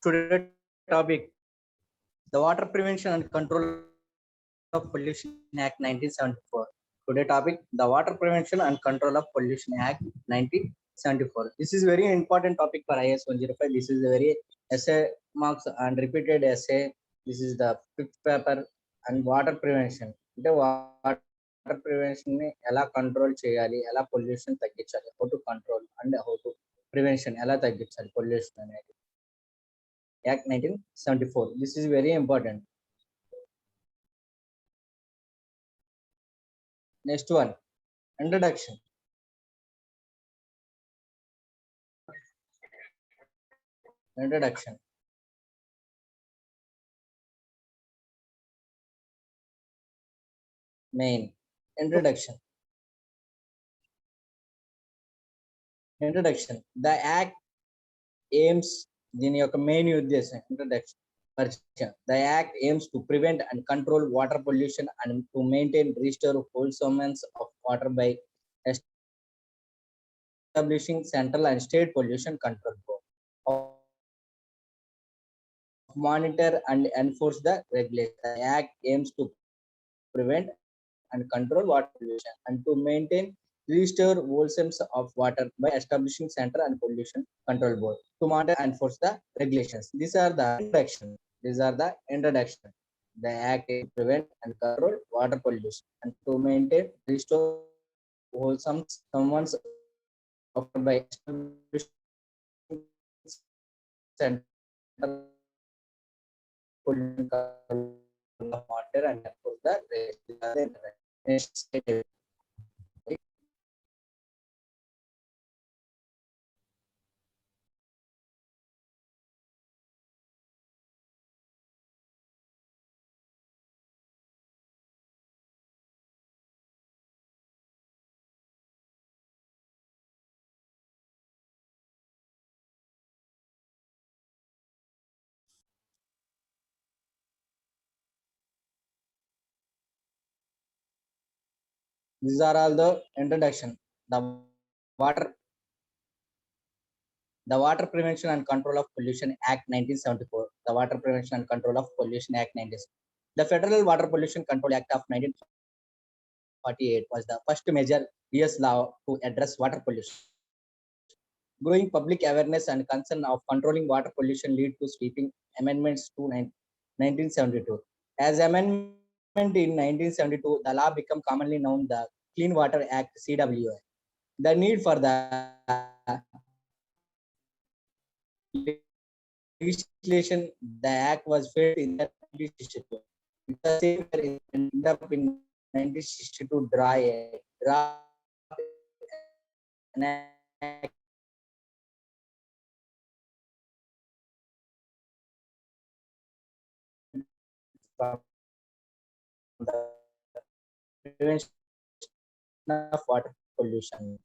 Today topic: the Water Prevention and Control of Pollution Act 1974. Today topic: the Water Prevention and Control of Pollution Act 1974. This is very important topic for IS 105. This is a very essay marks and repeated essay. This is the fifth paper and water prevention. అంటే water prevention ని ఎలా control చేయాలి, ఎలా pollution తగ్గించాలి, how to control and how to prevention ఎలా తగ్గించాలి pollution అనేది. Act 1974. This is very important. Next one, introduction. Introduction. Main. Introduction. Introduction. The Act aims దీని యొక్క మెయిన్ ఉద్దేశం ఇంట్రడక్షన్ పరిచయం. The Act aims to prevent and control water pollution and to maintain restore wholesomeness of water by establishing central and state pollution control board. Monitor and enforce the regulation. The Act aims to prevent and control water pollution and to maintain restore wholesomeness of water by establishing central and pollution control board to monitor and enforce the regulations. These are the introduction. The Act aims to prevent and control water pollution and to maintain restore wholesome someone's of by establishing central pollution control of water and enforce the regulations. These are all the introduction. Water Prevention and Control of Pollution Act 1974. The Water Prevention and Control of Pollution Act 1974. The Federal Water Pollution Control Act of 1948 was the first major US law to address water pollution. Growing public awareness and concern of controlling water pollution lead to sweeping amendments to 1972. As amendment in 1972, the law became commonly known the Clean Water Act (CWA). The need for the legislation, the act was failed in 1962. The same year ended up in 1962 an act from the prevention of water pollution.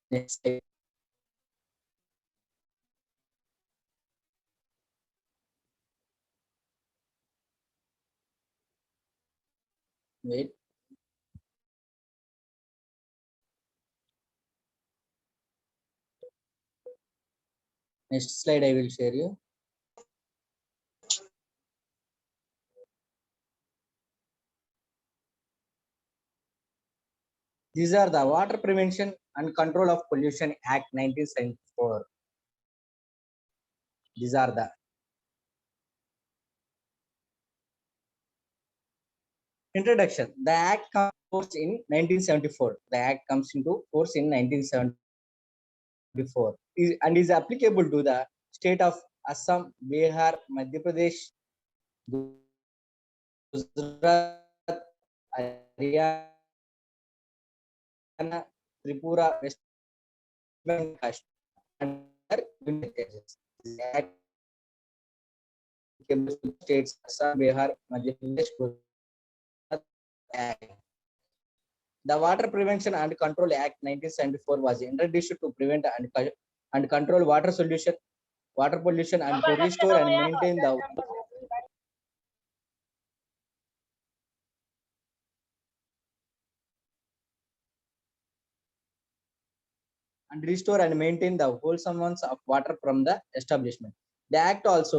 Next slide. Wait. Next slide I will share you. These are the Water Prevention and Control of Pollution Act 1974. These are the introduction. The Act comes in 1974. The Act comes into force in 1974 and is applicable to the state of Assam, Bihar, Madhya Pradesh, Gujarat, Haryana, Tripura, West Bengal, and other union territories. The Act applicable to states Assam, Bihar, Madhya Pradesh, Gujarat. The Water Prevention and Control Act 1974 was introduced to prevent and control water pollution and to restore and maintain the wholesomeness of water from the establishment. The act also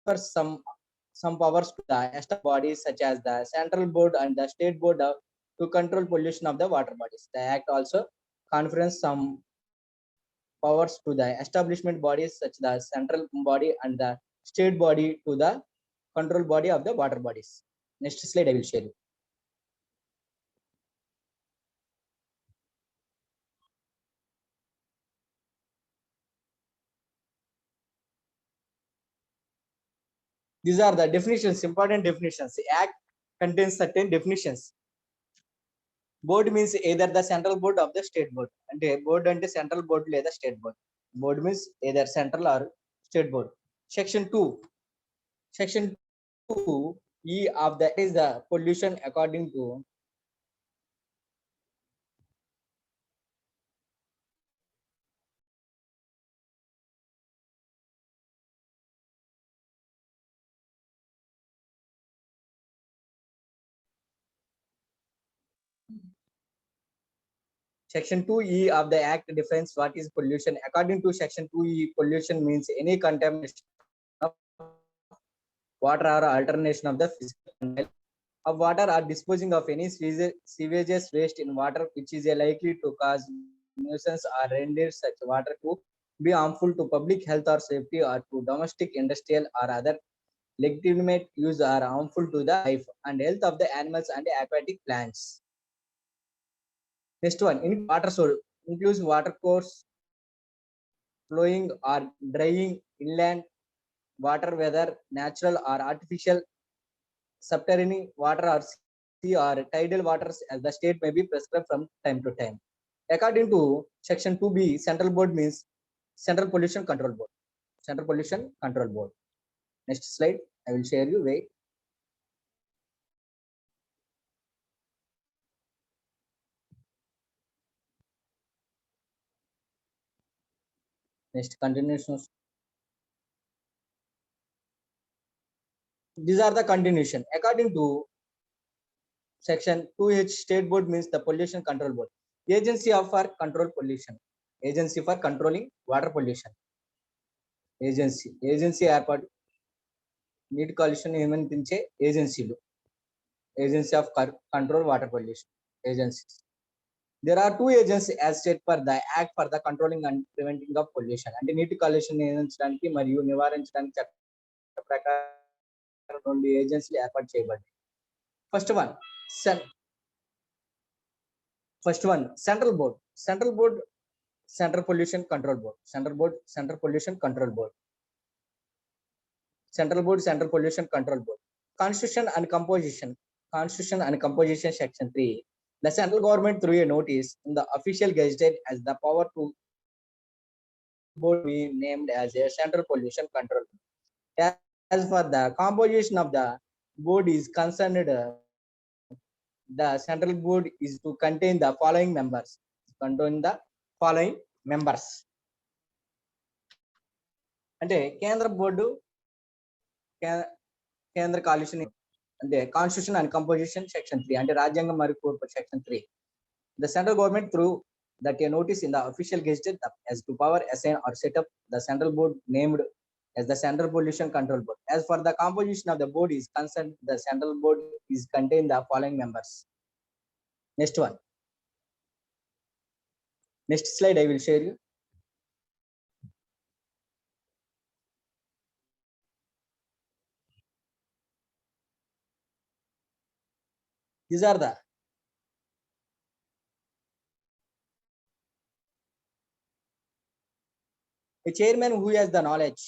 offers some powers to the external bodies such as the central board and the state board to control pollution of the water bodies. The act also confers some powers to the establishment bodies such as the central body and the state body to the control body of the water bodies. Next slide I will share you. These are the definitions, important definitions. The act contains certain definitions. Board means either the central board of the state board. And board and central board లేదా state board. Board means either central or state board. Section 2. Section 2 E of the is the pollution according to Section 2E of the Act defines what is pollution. According to Section 2E, pollution means any contamination of water or alternation of the physical content of water or disposing of any sewages waste in water which is likely to cause nuisance or render such water to be harmful to public health or safety or to domestic, industrial or other legitimate use or harmful to the life and health of the animals and aquatic plants. Next one, in water source includes water course, flowing or drying inland water, whether natural or artificial, subterranean water or sea or tidal waters as the state may be prescribed from time to time. According to Section 2B, Central Board means Central Pollution Control Board. Central Pollution Control Board. Next slide, I will share you. Wait. Next continuation. These are the continuation. According to Section 2H, State Board means the Pollution Control Board. Agency for control pollution. Agency for controlling water pollution. Agency ఏర్పాటు నీటి కాలుష్యం నియంత్రించే ఏజెన్సీలు. Agency of control water pollution. Agencies. There are two agencies as set per the Act for the controlling and preventing of pollution. అంటే నీటి కాలుష్యం నియంత్రించడానికి మరియు నివారించడానికి చట్ట ప్రకారం రెండు ఏజెన్సీలు ఏర్పాటు చేయబడ్డాయి. First one, Central Board. Central Board, Central Pollution Control Board. Central Board, Central Pollution Control Board. Central Board, Central Pollution Control Board. Constitution and Composition. Constitution and Composition Section 3. The central government through a notice in the official gazette has the power to board be named as a Central Pollution Control Board. As for the composition of the board is concerned, the central board is to contain the following members. అంటే కేంద్ర board కేంద్ర కాలుష్యం అంటే constitution and composition section 3 అంటే రాజ్యాంగం మరియు code section 3. The central government through that a notice in the official gazette has to power assign or set up the central board named as the Central Pollution Control Board. As for the composition of the board is concerned, the central board is contain the following members. Next one. Next slide I will share you. These are the a chairman who has the knowledge.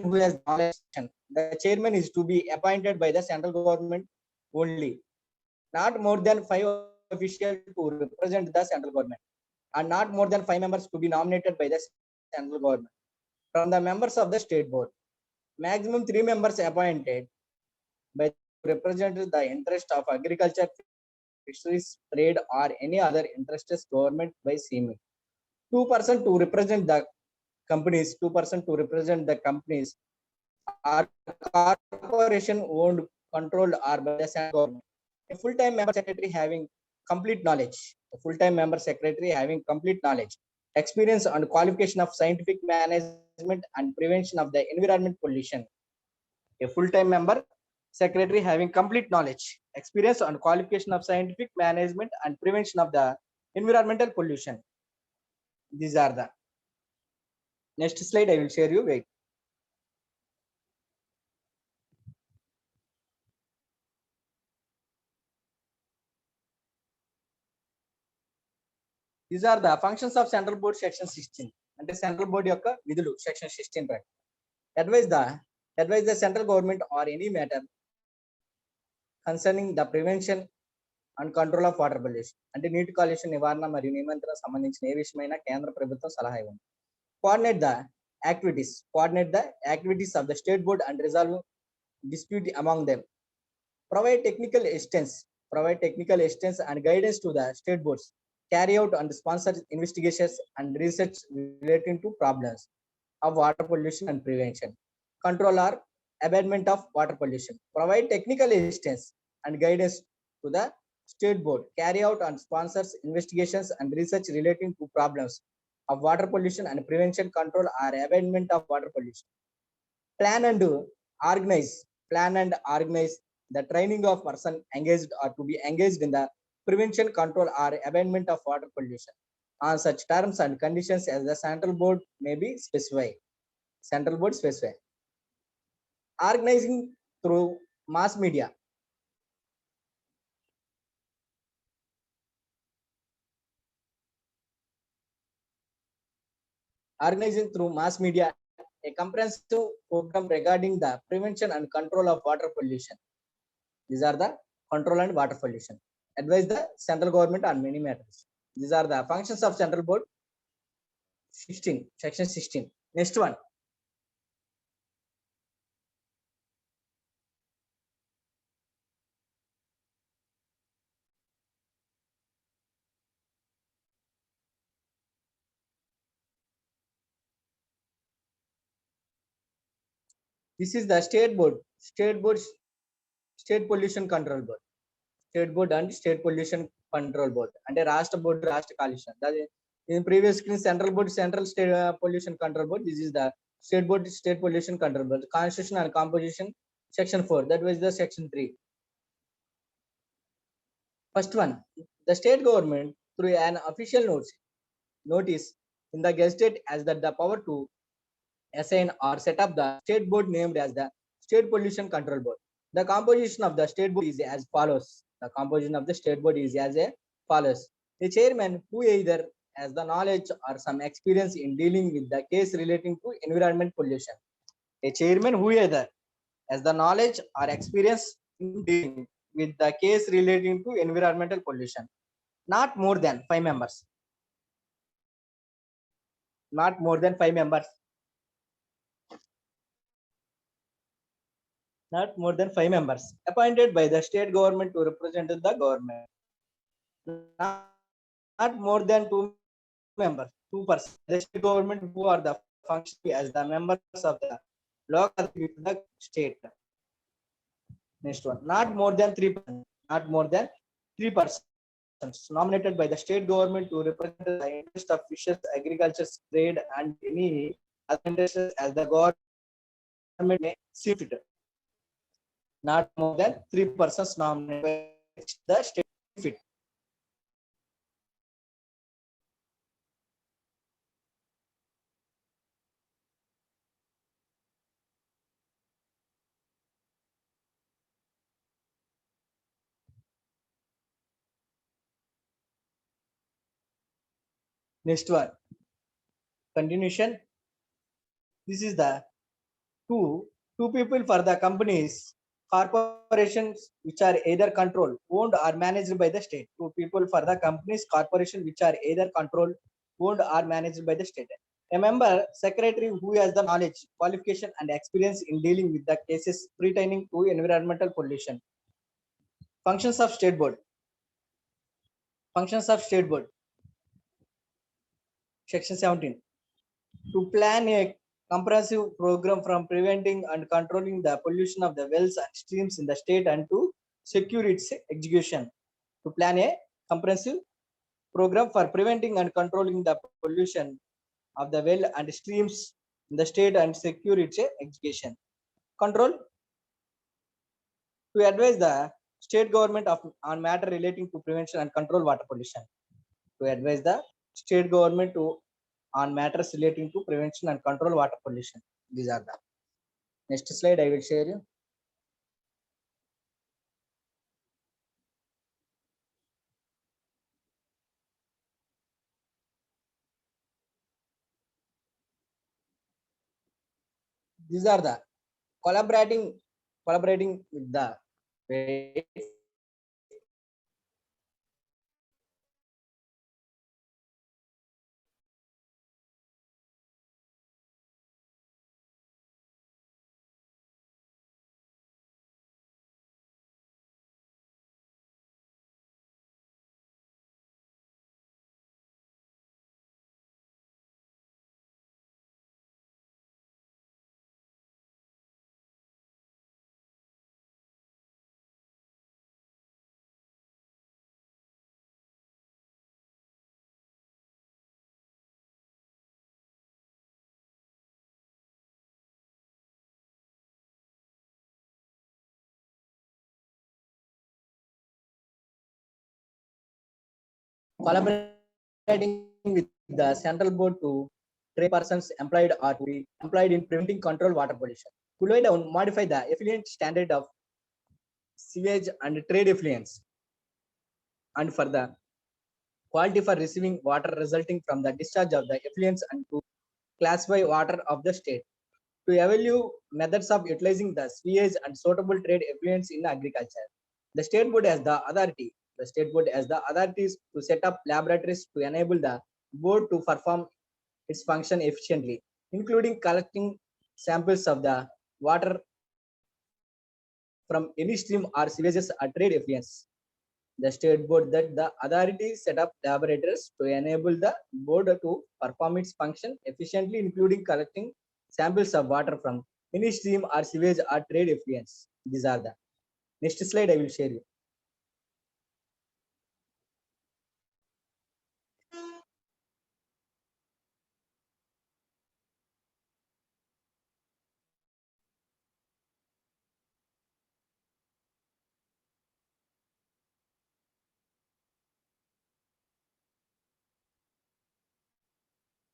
Who has knowledge. The chairman is to be appointed by the central government only. Not more than 5 officials to represent the central government, and not more than 5 members to be nominated by the central government from the members of the state board. Maximum 3 members appointed by represent the interest of agriculture, fisheries, trade, or any other interests government by seeming. 2% to represent the companies, 2% to represent the companies are corporation owned, controlled, or by the central government. A full-time member secretary having complete knowledge. A full-time member secretary having complete knowledge, experience and qualification of scientific management and prevention of the environment pollution. A full-time member secretary having complete knowledge, experience and qualification of scientific management and prevention of the environmental pollution. These are the next slide. I will share you. Wait. These are the functions of central board section 16. అంటే central board యొక్క విధులు section 16 ప్రకారం. Advise the central government or any matter concerning the prevention and control of water pollution. అంటే నీటి కాలుష్య నివారణ మరియు నియంత్రణ సంబంధించిన ఏ విషయమైనా కేంద్ర ప్రభుత్వం సలహా ఇవ్వండి. Coordinate the activities of the state board and resolve dispute among them. Provide technical assistance and guidance to the state boards. Carry out and sponsor investigations and research relating to problems of water pollution and prevention. Control or abatement of water pollution. Provide technical assistance and guidance to the state board. Carry out and sponsors investigations and research relating to problems of water pollution and prevention, control or abatement of water pollution. Plan and organize the training of person engaged or to be engaged in the prevention, control or abatement of water pollution on such terms and conditions as the central board may be specified. Organizing through mass media. Organizing through mass media a comprehensive program regarding the prevention and control of water pollution. These are the control and water pollution. Advise the central government on many matters. These are the functions of central board 16, section 16. Next one. This is the state pollution control board. State board and state pollution control board. And a Rashtra board, Rashtra coalition. In previous screen, central state pollution control board. This is the state board, state pollution control board. Constitution and composition, section 4. That was the section 3. First one, the state government through an official notice in the Gazette has that the power to assign or set up the state board named as the state pollution control board. The composition of the state board is as follows. The chairman who either has the knowledge or some experience in dealing with the case relating to environment pollution. A chairman who either has the knowledge or experience in dealing with the case relating to environmental pollution. Not more than 5 members. Not more than 5 members. Not more than 5 members appointed by the state government to represent the government. Not more than 2 members, 2%. The state government who are the functioning as the members of the local the state. Next one, not more than 3%. Not more than 3% nominated by the state government to represent the interest of fisheries, agriculture, trade, and any other interests as the government may see fit. Not more than 3% nominated by the state fit. Next one, continuation. This is the two people for the companies, corporations which are either controlled, owned or managed by the state. 2 people for the companies, corporations which are either controlled, owned or managed by the state. A member secretary who has the knowledge, qualification and experience in dealing with the cases pertaining to environmental pollution. Functions of state board. Functions of state board. Section 17. To plan a comprehensive program from preventing and controlling the pollution of the wells and streams in the state and to secure its execution. To plan a comprehensive program for preventing and controlling the pollution of the well and streams in the state and secure its execution. Control to advise the state government on matter relating to prevention and control water pollution. To advise the state government on matters relating to prevention and control water pollution. These are the next slide I will share you. These are the collaborating with the collaborating with the central board to train persons employed or to be employed in preventing control water pollution. To lay down, modify the effluent standard of sewage and trade effluents, and for the quality for receiving water resulting from the discharge of the effluents and to classify water of the state. To evaluate methods of utilizing the sewage and suitable trade effluents in agriculture. The state board has the authority. The state board has the authorities to set up laboratories to enable the board to perform its function efficiently, including collecting samples of the water from any stream or sewages or trade effluents. The state board that the authority set up laboratories to enable the board to perform its function efficiently, including collecting samples of water from any stream or sewage or trade effluents. These are the next slide I will share you.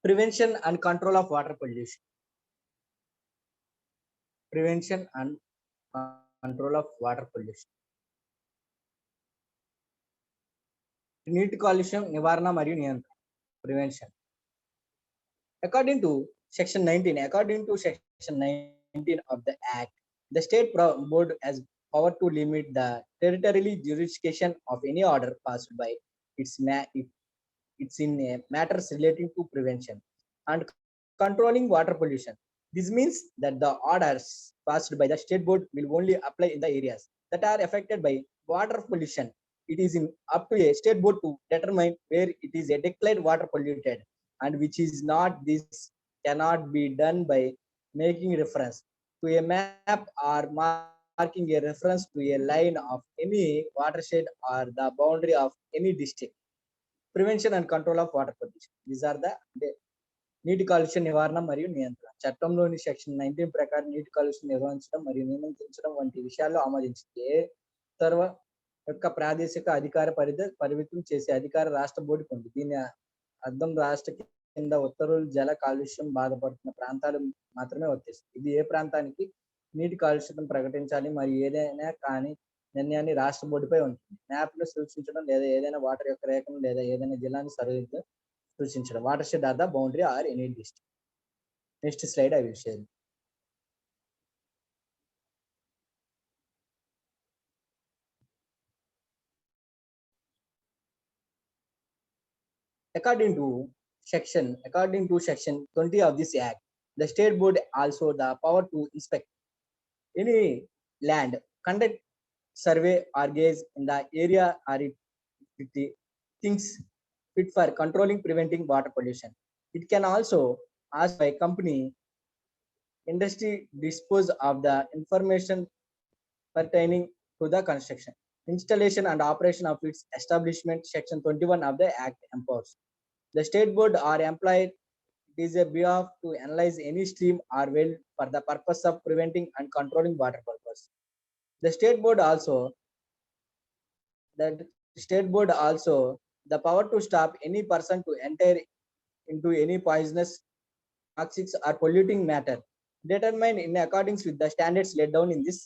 Prevention and control of water pollution. Prevention and control of water pollution. నీటి కాలుష్యం నివారణ మరియు నియంత్రణ. Prevention. According to section 19 of the act, the state board has power to limit the territorial jurisdiction of any order passed by it's in matters relating to prevention and controlling water pollution. This means that the orders passed by the state board will only apply in the areas that are affected by water pollution. It is up to a state board to determine where it is a declared water polluted and which is not. This cannot be done by making reference to a map or marking a reference to a line of any watershed or the boundary of any district. Prevention and control of water pollution. These are the నీటి కాలుష్య నివారణ మరియు నియంత్రణ. చట్టంలోని section 19 ప్రకారం నీటి కాలుష్యం నిర్వహించడం మరియు నియంత్రించడం వంటి విషయాల్లో ఆమోదించింది. ఏ యొక్క ప్రాదేశిక అధికార పరిమితం చేసే అధికార రాష్ట్ర బోర్డుకు ఉంది. దీని అర్థం రాష్ట్ర కింద ఉత్తర్వులు జల కాలుష్యం బాధపడుతున్న ప్రాంతాలు మాత్రమే వర్తిస్తుంది. ఇది ఏ ప్రాంతానికి నీటి కాలుష్యం ప్రకటించాలి మరియు ఏదైనా కానీ నిర్ణయాన్ని రాష్ట్ర బోర్డుపై ఉంటుంది. మ్యాప్ లో సూచించడం లేదా ఏదైనా వాటర్ యొక్క రేఖను లేదా ఏదైనా జిల్లాని సరిహద్దు సూచించడం. Watershed or the boundary or any district. Next slide I will share. According to section 20 of this act, the state board also the power to inspect any land, conduct survey or gauge in the area or it things fit for controlling preventing water pollution. It can also asked by company industry dispose of the information pertaining to the construction, installation and operation of its establishment. Section 21 of the Act empowers the state board or employed. It is a behalf to analyze any stream or well for the purpose of preventing and controlling water purpose. The state board also the state board also the power to stop any person to enter into any poisonous, toxic or polluting matter determined in accordance with the standards laid down in this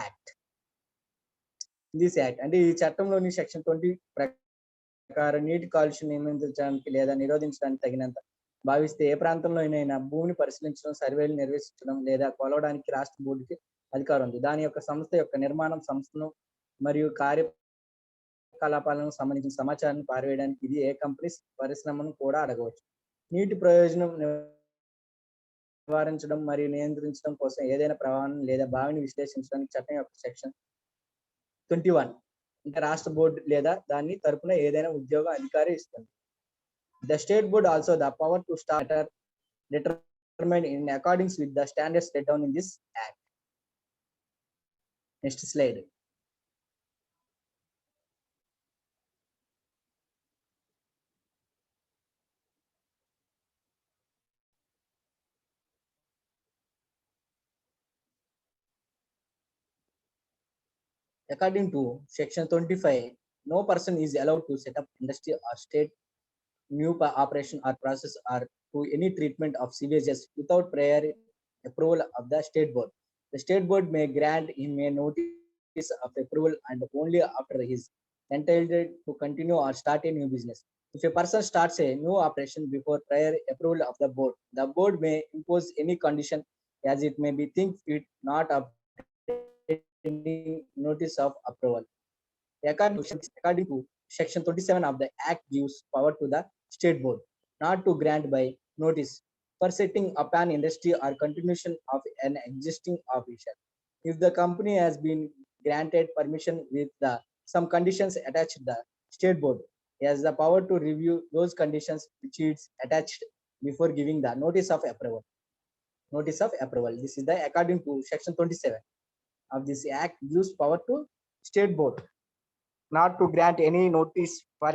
act. అంటే ఈ చట్టంలోని section 20 ప్రకారం నీటి కాలుష్యం నియంత్రించడానికి లేదా నిరోధించడానికి తగినంత భావిస్తే ఏ ప్రాంతంలో అయినా భూమిని పరిశీలించడం, సర్వేలు నిర్వహించడం లేదా కొలవడానికి రాష్ట్ర బోర్డుకి అధికారం ఉంది. దాని యొక్క సంస్థ యొక్క నిర్మాణం, సంస్థను మరియు కార్యకలాపాలను సంబంధించిన సమాచారాన్ని పారవేయడానికి ఇది ఏ కంపెనీ పరిశ్రమను కూడా అడగవచ్చు. నీటి ప్రయోజనం నివారించడం మరియు నియంత్రించడం కోసం ఏదైనా ప్రవాహం లేదా బావిని విశ్లేషించడానికి చట్టం యొక్క సెక్షన్ 21 అంటే రాష్ట్ర బోర్డు లేదా దాని తరపున ఏదైనా ఉద్యోగ అధికారి ఇస్తుంది. The state board also the power to start determined in accordance with the standards laid down in this act. Next slide. According to section 25, no person is allowed to set up industry or state new operation or process or to any treatment of sewages without prior approval of the state board. The state board may grant him a notice of approval and only after he is entitled to continue or start a new business. If a person starts a new operation before prior approval of the board may impose any condition as it may be think fit not obtaining notice of approval. According to section 27 of the act gives power to the state board not to grant by notice for setting up an industry or continuation of an existing operation. If the company has been granted permission with some conditions attached, the state board has the power to review those conditions which is attached before giving the notice of approval. This is the according to section 27 of this act gives power to state board not to grant any notice for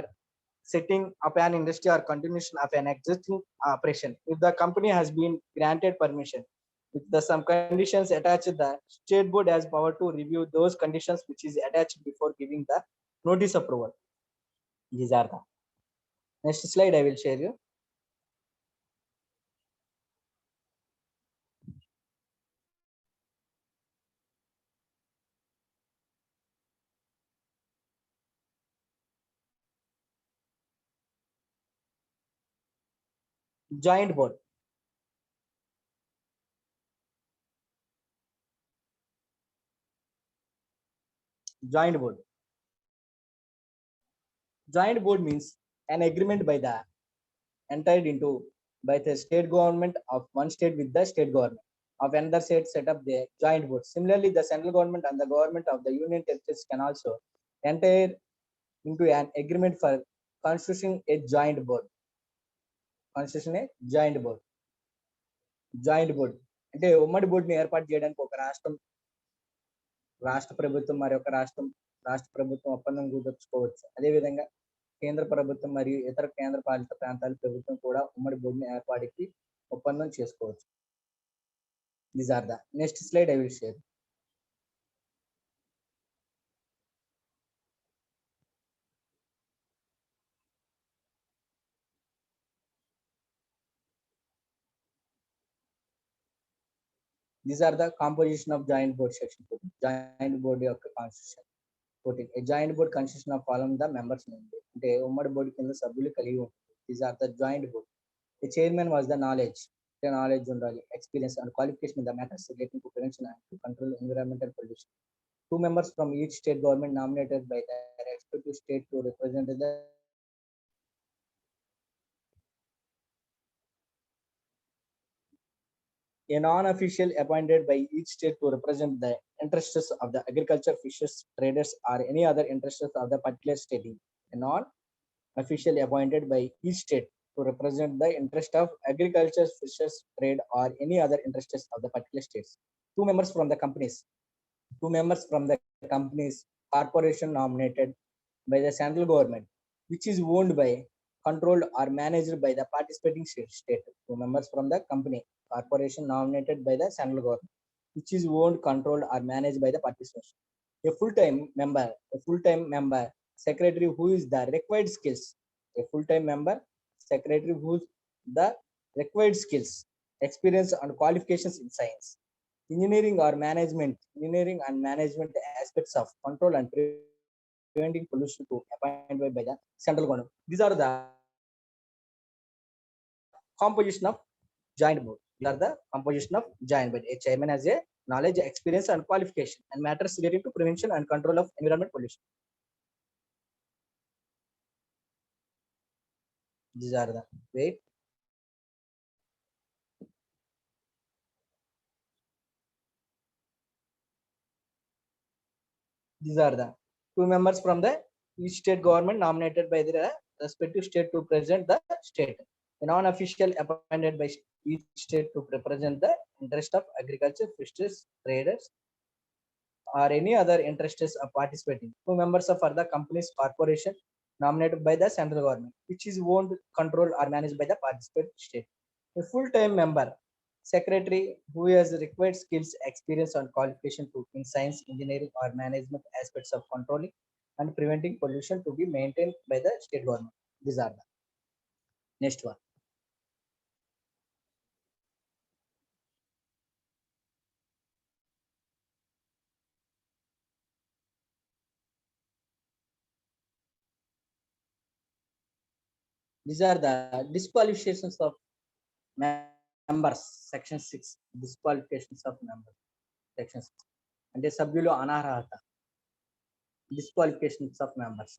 setting up an industry or continuation of an existing operation. If the company has been granted permission with some conditions attached, the state board has power to review those conditions which is attached before giving the notice approval. These are the next slide I will share you. Joint board. Joint board. Joint board means an agreement by the entered into by the state government of one state with the state government of another state set up the joint board. Similarly, the central government and the government of the union territories can also enter into an agreement for constituting a joint board. Constitution a joint board. అంటే ఉమ్మడి బోర్డుని ఏర్పాటు చేయడానికి ఒక రాష్ట్ర ప్రభుత్వం మరి ఒక రాష్ట్ర ప్రభుత్వం ఒప్పందం కుదుర్చుకోవచ్చు. అదేవిధంగా కేంద్ర ప్రభుత్వం మరియు ఇతర కేంద్ర పాలిత ప్రాంతాల ప్రభుత్వం కూడా ఉమ్మడి బోర్డుని ఏర్పాటుకి ఒప్పందం చేసుకోవచ్చు. These are the next slide I will share. These are the composition of joint board section 14. Joint board యొక్క constitution 14. A joint board consists of following the members named. అంటే ఉమ్మడి బోర్డు కింద సభ్యులు కలిగి ఉంటుంది. These are the joint board. The chairman was the knowledge ఉండాలి, experience and qualification in the matters relating to prevention and to control environmental pollution. 2 members from each state government nominated by the respective state to represent the a non-official appointed by each state to represent the interests of the agriculture, fishers, traders, or any other interests of the particular state. A non-official appointed by each state to represent the interest of agriculture, fisheries, trade, or any other interests of the particular states. Two members from the companies. Two members from the companies corporation nominated by the central government, which is owned by, controlled, or managed by the participating state. Two members from the company corporation nominated by the central government, which is owned, controlled, or managed by the participants. A full-time member, secretary who is the required skills. A full-time member, secretary who's the required skills, experience, and qualifications in science, engineering and management aspects of control and preventing pollution to appointed by the central government. These are the composition of joint board. These are the composition of joint board. A chairman has a knowledge, experience, and qualification, and matters relating to prevention and control of environment pollution. These are the wait. These are the two members from the each state government nominated by the respective state to represent the state. A non-official appointed by each state to represent the interest of agriculture, fisheries, traders, or any other interests of participating. Two members of the company's corporation nominated by the central government, which is owned, controlled, or managed by the participating state. A full-time member, secretary who has required skills, experience, and qualification to in science, engineering, or management aspects of controlling and preventing pollution to be maintained by the state government. These are the next one. These are the disqualifications of members. Section 6. Disqualifications of members. Section 6. అంటే సభ్యులు అనర్హత. Disqualifications of members.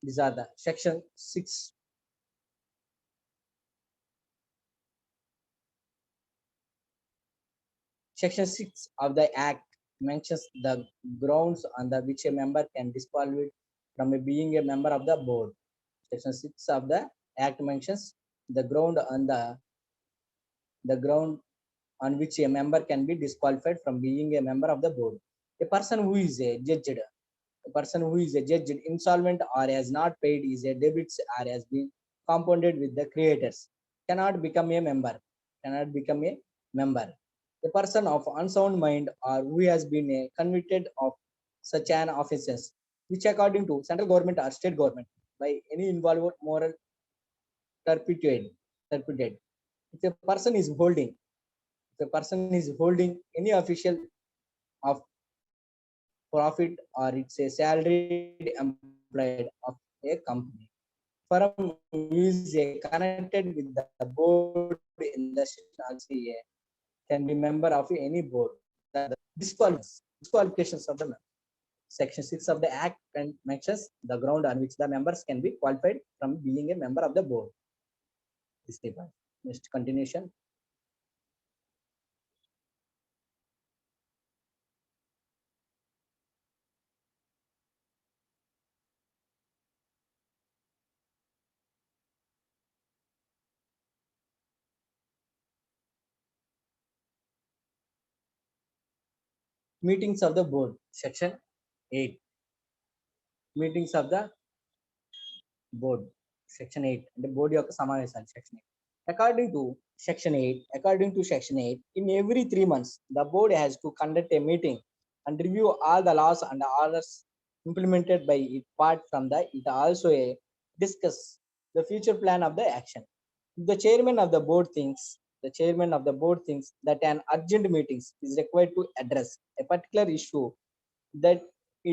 These are the section 6. Section 6 of the Act mentions the grounds on the which a member can disqualify from being a member of the board. Section 6 of the Act mentions the ground on which a member can be disqualified from being a member of the board. A person who is insolvent or has not paid his debits or has been compounded with the creditors cannot become a member. A person of unsound mind or who has been convicted of such an offences, which according to central government or state government by any involved moral turpitude. If a person is holding any official of profit or it's a salaried employee of a company, firm is connected with the board in the also can be member of any board. The disqualifications of the member. Section 6 of the Act mentions the ground on which the members can be qualified from being a member of the board. This paper. Next continuation. Meetings of the board. Section 8. Meetings of the board. Section 8. The board యొక్క సమావేశాలు. Section 8. According to section 8, in every 3 months, the board has to conduct a meeting and review all the laws and orders implemented by it. Part from that, it also discuss the future plan of the action. If the chairman of the board thinks that an urgent meeting is required to address a particular issue, that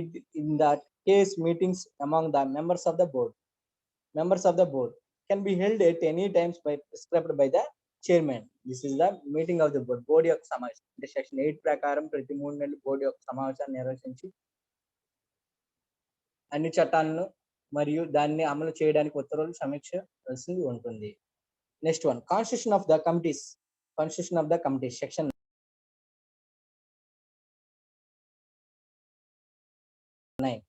in that case meetings among the members of the board can be held at any times by prescribed by the chairman. This is the meeting of the board. Board యొక్క సమావేశం అంటే section 8 ప్రకారం ప్రతి 3 నెలలు board యొక్క సమావేశాన్ని నిర్వహించి అన్ని చట్టాలను మరియు దాన్ని అమలు చేయడానికి ఉత్తర్వులు సమీక్షించాల్సి ఉంటుంది. Next one, constitution of the committees. Section 9.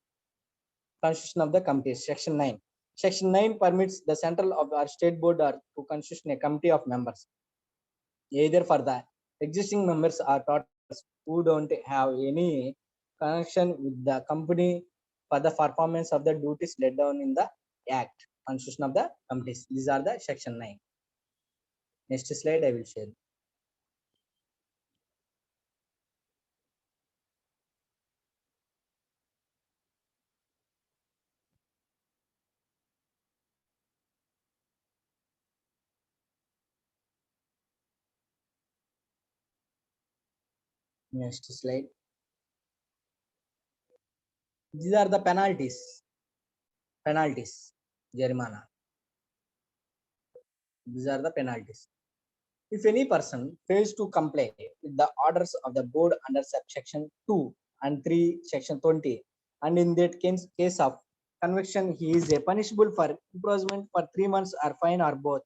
Constitution of the committees. Section 9. Section 9 permits the central or state board or to constitute a committee of members, either for the existing members or total who don't have any connection with the company for the performance of the duties laid down in the Act, constitution of the committees. These are the section 9. Next slide I will share. Next slide. These are the penalties. Jarimana. These are the penalties. If any person fails to comply with the orders of the board under subsection 2 and 3, section 20, and in that case of conviction, he is punishable for imprisonment for 3 months or fine or both.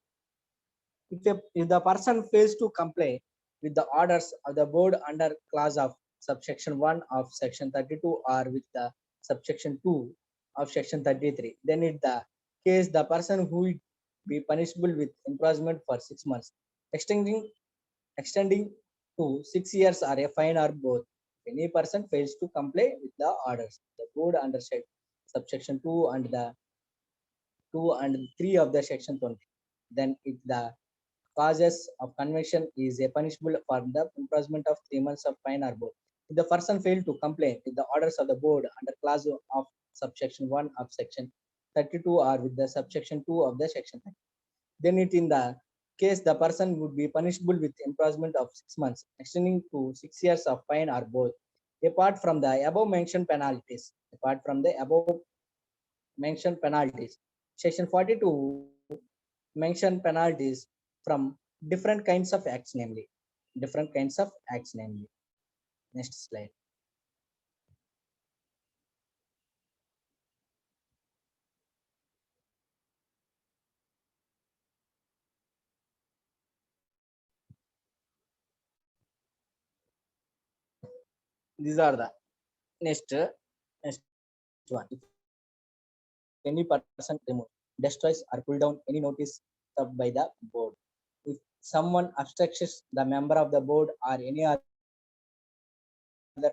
If the person fails to comply with the orders of the board under clause of subsection 1 of section 32 or with the subsection 2 of section 33, then in the case the person who will be punishable with imprisonment for 6 months, extending to 6 years or a fine or both. If any person fails to comply with the orders, the board under subsection 2 and the 2 and 3 of the section 20, then if the causes of conviction is a punishable for the imprisonment of 3 months of fine or both. If the person failed to comply with the orders of the board under clause of subsection 1 of section 32 or with the subsection 2 of the section 30, then it in the case the person would be punishable with imprisonment of 6 months, extending to 6 years of fine or both. Apart from the above mentioned penalties, section 42 mention penalties from different kinds of acts, namely. Next slide. These are the next one. If any person remove, destroys or pull down any notice served by the board. If someone obstructs the member of the board or any other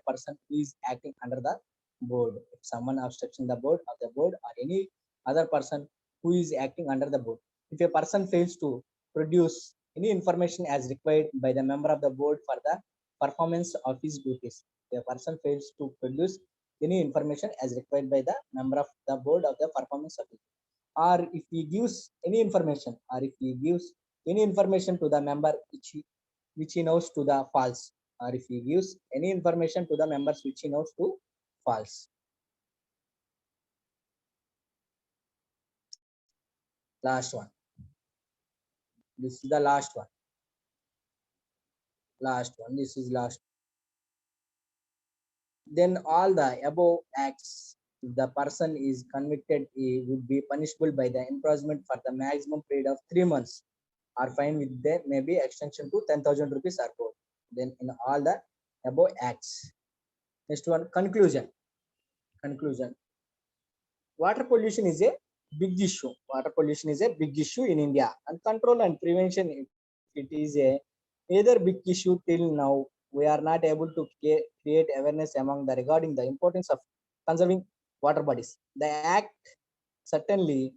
person who is acting under the board. If someone obstructing the board of the board or any other person who is acting under the board. If a person fails to produce any information as required by the member of the board for the performance of his duties. If a person fails to produce any information as required by the member of the board of the performance of it, or if he gives any information, to the member which he knows to the false, or if he gives any information to the members which he knows to false. Last one. This is the last one. This is last. Then all the above acts, if the person is convicted, he would be punishable by the imprisonment for the maximum period of 3 months, or fine with there may be extension to 10,000 rupees or both. Then in all the above acts. Next one, conclusion. Water pollution is a big issue. In India, and control and prevention, it is a either big issue till now. We are not able to create awareness among the regarding the importance of conserving water bodies. The Act certainly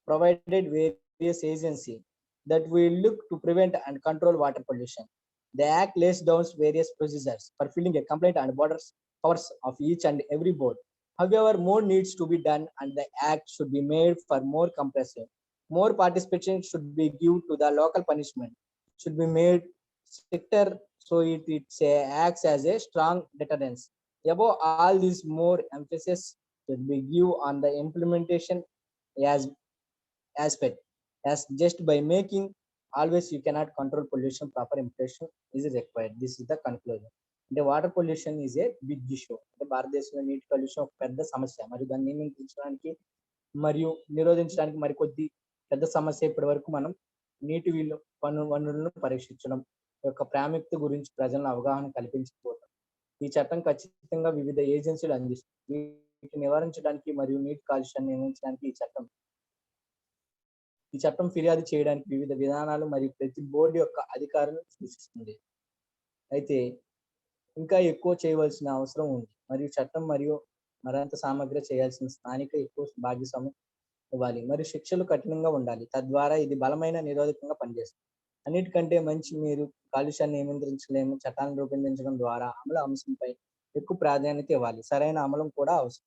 provided various agencies that will look to prevent and control water pollution. The Act lays down various procedures for filling a complaint and borders powers of each and every board. However, more needs to be done and the Act should be made for more comprehensive. More participation should be given to the local punishment, should be made stricter so it acts as a strong deterrence. Above all this, more emphasis should be given on the implementation as aspect, as just by making always you cannot control pollution, proper implementation is required. This is the conclusion. The water pollution is a big issue. అంటే భారతదేశంలో నీటి కాలుష్యం ఒక పెద్ద సమస్య, మరియు దాన్ని నియంత్రించడానికి మరియు నిరోధించడానికి మరికొద్ది పెద్ద సమస్య. ఇప్పటి వరకు మనం నీటి వనరులను పరీక్షించడం యొక్క ప్రాముఖ్యత గురించి ప్రజలను అవగాహన కల్పించకపోవడం. ఈ చట్టం ఖచ్చితంగా వివిధ ఏజెన్సీలు అందిస్తుంది. వీటిని నివారించడానికి మరియు నీటి కాలుష్యాన్ని నియంత్రించడానికి ఈ చట్టం ఈ చట్టం ఫిర్యాదు చేయడానికి వివిధ విధానాలు మరియు ప్రతి బోర్డు యొక్క అధికారులను సూచిస్తుంది. అయితే ఇంకా ఎక్కువ చేయవలసిన అవసరం ఉంది మరియు చట్టం మరియు మరింత సామగ్రి చేయాల్సిన స్థానిక ఎక్కువ భాగస్వామ్యం ఇవ్వాలి మరియు శిక్షలు కఠినంగా ఉండాలి. తద్వారా ఇది బలమైన నిరోధకంగా పనిచేస్తుంది. అన్నిటికంటే మంచి మీరు కాలుష్యాన్ని నియంత్రించలేము చట్టాలను రూపొందించడం ద్వారా అమలు అంశంపై ఎక్కువ ప్రాధాన్యత ఇవ్వాలి. సరైన అమలు కూడా అవసరం.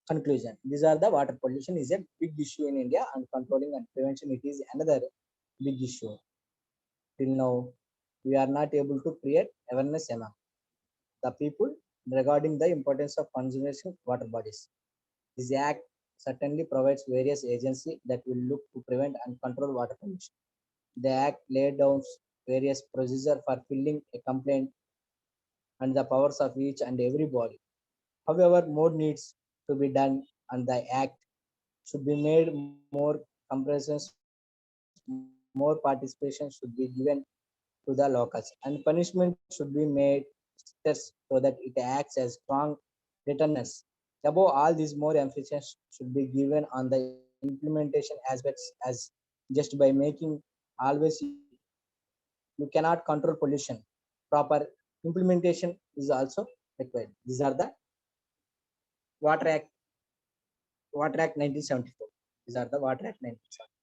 Conclusion. These are the water pollution is a big issue in India and controlling and prevention it is another big issue. Till now, we are not able to create awareness among the people regarding the importance of conservation water bodies. This act certainly provides various agencies that will look to prevent and control water pollution. The act laid down various procedures for filling a complaint and the powers of each and every body. However, more needs to be done and the act should be made more comprehensive, more participation should be given to the locals and punishment should be made stricter so that it acts as strong deterrents. Above all this, more emphasis should be given on the implementation aspects as just by making always you cannot control pollution. Proper implementation is also required. These are the Water Act 1974. These are the Water Act 1974.